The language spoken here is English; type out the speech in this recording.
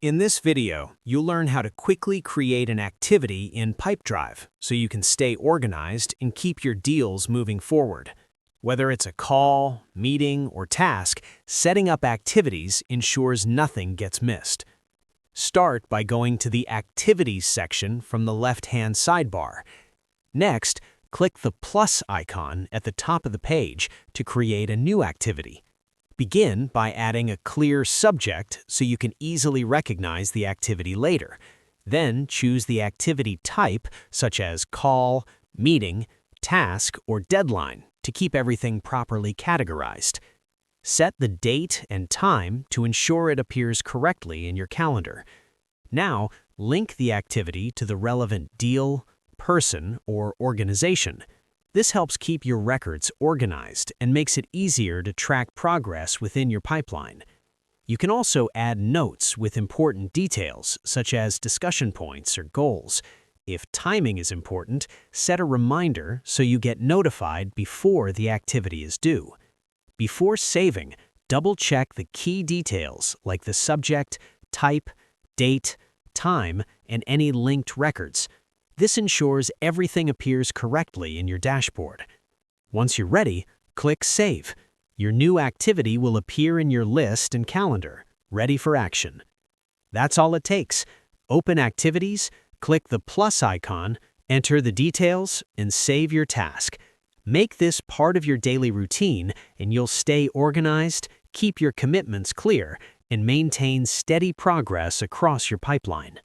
In this video, you'll learn how to quickly create an activity in Pipedrive so you can stay organized and keep your deals moving forward. Whether it's a call, meeting, or task, setting up activities ensures nothing gets missed. Start by going to the Activities section from the left-hand sidebar. Next, click the plus icon at the top of the page to create a new activity. Begin by adding a clear subject so you can easily recognize the activity later. Then choose the activity type, such as call, meeting, task, or deadline, to keep everything properly categorized. Set the date and time to ensure it appears correctly in your calendar. Now, link the activity to the relevant deal, person, or organization. This helps keep your records organized and makes it easier to track progress within your pipeline. You can also add notes with important details, such as discussion points or goals. If timing is important, set a reminder so you get notified before the activity is due. Before saving, double-check the key details like the subject, type, date, time, and any linked records. This ensures everything appears correctly in your dashboard. Once you're ready, click Save. Your new activity will appear in your list and calendar, ready for action. That's all it takes. Open Activities, click the plus icon, enter the details, and save your task. Make this part of your daily routine, and you'll stay organized, keep your commitments clear, and maintain steady progress across your pipeline.